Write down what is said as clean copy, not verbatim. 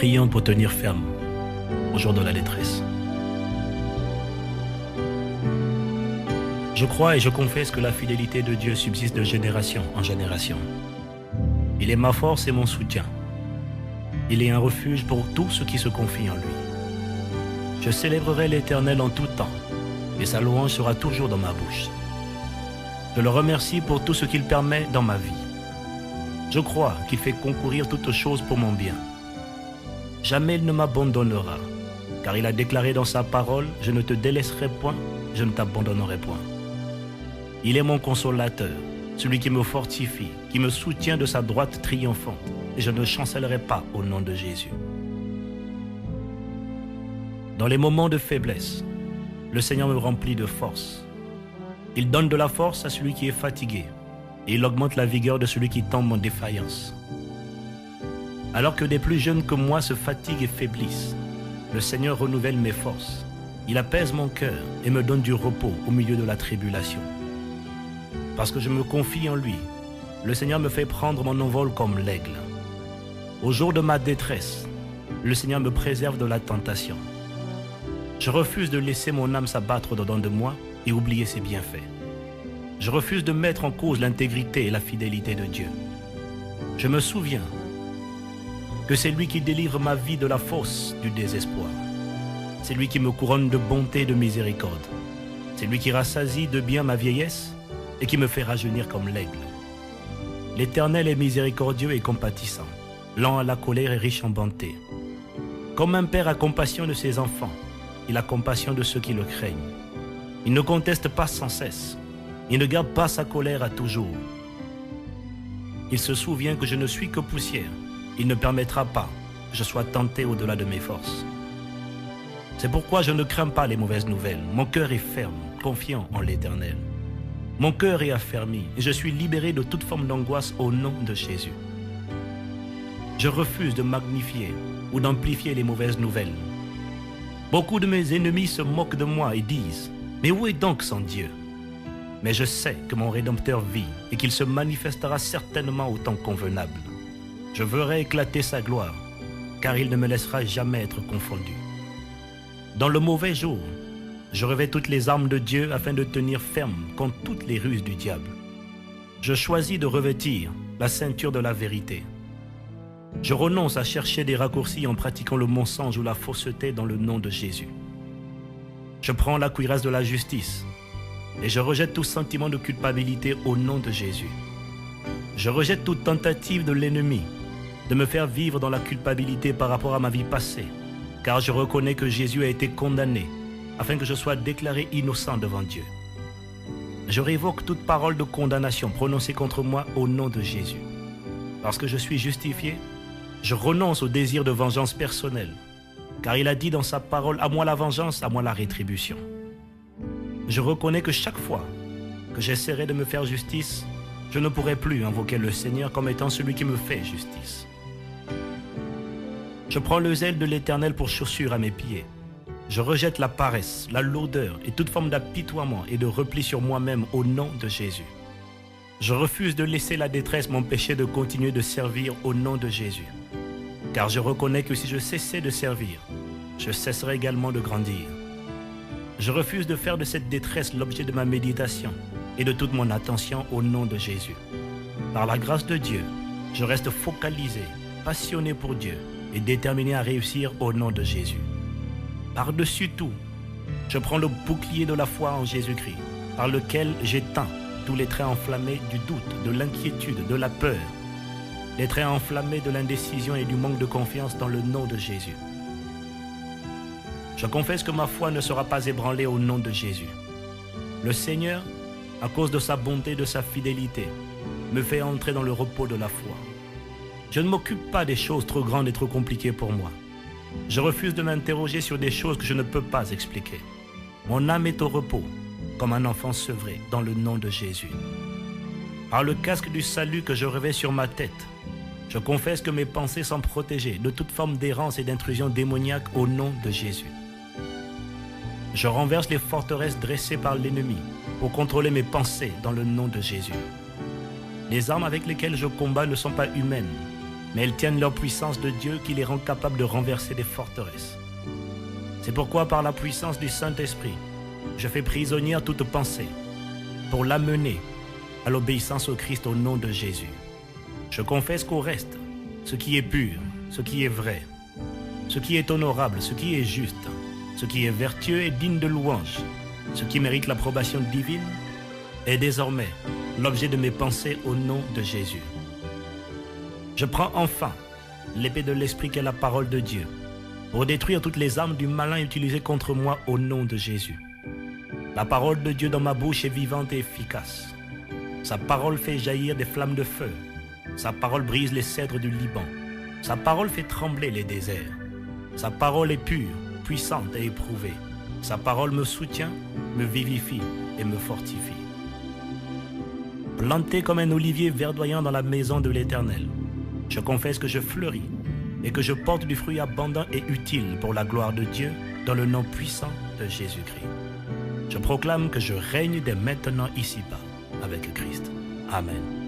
Prions pour tenir ferme au jour de la détresse. Je crois et je confesse que la fidélité de Dieu subsiste de génération en génération. Il est ma force et mon soutien. Il est un refuge pour tous ceux qui se confient en lui. Je célébrerai l'Éternel en tout temps, et sa louange sera toujours dans ma bouche. Je le remercie pour tout ce qu'il permet dans ma vie. Je crois qu'il fait concourir toutes choses pour mon bien. Jamais il ne m'abandonnera, car il a déclaré dans sa parole, « Je ne te délaisserai point, je ne t'abandonnerai point ». Il est mon consolateur, celui qui me fortifie, qui me soutient de sa droite triomphante, et je ne chancellerai pas au nom de Jésus. Dans les moments de faiblesse, le Seigneur me remplit de force. Il donne de la force à celui qui est fatigué, et il augmente la vigueur de celui qui tombe en défaillance. Alors que des plus jeunes que moi se fatiguent et faiblissent, le Seigneur renouvelle mes forces. Il apaise mon cœur et me donne du repos au milieu de la tribulation. Parce que je me confie en lui, le Seigneur me fait prendre mon envol comme l'aigle. Au jour de ma détresse, le Seigneur me préserve de la tentation. Je refuse de laisser mon âme s'abattre dedans de moi et oublier ses bienfaits. Je refuse de mettre en cause l'intégrité et la fidélité de Dieu. Je me souviens que c'est lui qui délivre ma vie de la fosse du désespoir. C'est lui qui me couronne de bonté et de miséricorde. C'est lui qui rassasie de bien ma vieillesse et qui me fait rajeunir comme l'aigle. L'Éternel est miséricordieux et compatissant, lent à la colère et riche en bonté. Comme un père a compassion de ses enfants, il a compassion de ceux qui le craignent. Il ne conteste pas sans cesse. Il ne garde pas sa colère à toujours. Il se souvient que je ne suis que poussière. Il ne permettra pas que je sois tenté au-delà de mes forces. C'est pourquoi je ne crains pas les mauvaises nouvelles. Mon cœur est ferme, confiant en l'Éternel. Mon cœur est affermi et je suis libéré de toute forme d'angoisse au nom de Jésus. Je refuse de magnifier ou d'amplifier les mauvaises nouvelles. Beaucoup de mes ennemis se moquent de moi et disent « Mais où est donc son Dieu ?» Mais je sais que mon Rédempteur vit et qu'il se manifestera certainement au temps convenable. Je verrai éclater sa gloire, car il ne me laissera jamais être confondu. Dans le mauvais jour, je revêts toutes les armes de Dieu afin de tenir ferme contre toutes les ruses du diable. Je choisis de revêtir la ceinture de la vérité. Je renonce à chercher des raccourcis en pratiquant le mensonge ou la fausseté dans le nom de Jésus. Je prends la cuirasse de la justice et je rejette tout sentiment de culpabilité au nom de Jésus. Je rejette toute tentative de l'ennemi de me faire vivre dans la culpabilité par rapport à ma vie passée, car je reconnais que Jésus a été condamné afin que je sois déclaré innocent devant Dieu. Je révoque toute parole de condamnation prononcée contre moi au nom de Jésus. Parce que je suis justifié, je renonce au désir de vengeance personnelle, car il a dit dans sa parole « À moi la vengeance, à moi la rétribution ». Je reconnais que chaque fois que j'essaierai de me faire justice, je ne pourrai plus invoquer le Seigneur comme étant celui qui me fait justice. Je prends le zèle de l'Éternel pour chaussure à mes pieds. Je rejette la paresse, la lourdeur et toute forme d'apitoiement et de repli sur moi-même au nom de Jésus. Je refuse de laisser la détresse m'empêcher de continuer de servir au nom de Jésus. Car je reconnais que si je cessais de servir, je cesserai également de grandir. Je refuse de faire de cette détresse l'objet de ma méditation et de toute mon attention au nom de Jésus. Par la grâce de Dieu, je reste focalisé, passionné pour Dieu et déterminé à réussir au nom de Jésus. Par-dessus tout, je prends le bouclier de la foi en Jésus-Christ, par lequel j'éteins tous les traits enflammés du doute, de l'inquiétude, de la peur, les traits enflammés de l'indécision et du manque de confiance dans le nom de Jésus. Je confesse que ma foi ne sera pas ébranlée au nom de Jésus. Le Seigneur, à cause de sa bonté et de sa fidélité, me fait entrer dans le repos de la foi. Je ne m'occupe pas des choses trop grandes et trop compliquées pour moi. Je refuse de m'interroger sur des choses que je ne peux pas expliquer. Mon âme est au repos, comme un enfant sevré, dans le nom de Jésus. Par le casque du salut que je revêts sur ma tête, je confesse que mes pensées sont protégées de toute forme d'errance et d'intrusion démoniaque au nom de Jésus. Je renverse les forteresses dressées par l'ennemi pour contrôler mes pensées dans le nom de Jésus. Les armes avec lesquelles je combats ne sont pas humaines, mais elles tiennent leur puissance de Dieu qui les rend capables de renverser des forteresses. C'est pourquoi par la puissance du Saint-Esprit, je fais prisonnière toute pensée pour l'amener à l'obéissance au Christ au nom de Jésus. Je confesse qu'au reste, ce qui est pur, ce qui est vrai, ce qui est honorable, ce qui est juste, ce qui est vertueux et digne de louange, ce qui mérite l'approbation divine, est désormais l'objet de mes pensées au nom de Jésus. Je prends enfin l'épée de l'Esprit qu'est la parole de Dieu pour détruire toutes les armes du malin utilisées contre moi au nom de Jésus. La parole de Dieu dans ma bouche est vivante et efficace. Sa parole fait jaillir des flammes de feu. Sa parole brise les cèdres du Liban. Sa parole fait trembler les déserts. Sa parole est pure, puissante et éprouvée. Sa parole me soutient, me vivifie et me fortifie. Planté comme un olivier verdoyant dans la maison de l'Éternel, je confesse que je fleuris et que je porte du fruit abondant et utile pour la gloire de Dieu dans le nom puissant de Jésus-Christ. Je proclame que je règne dès maintenant ici-bas avec Christ. Amen.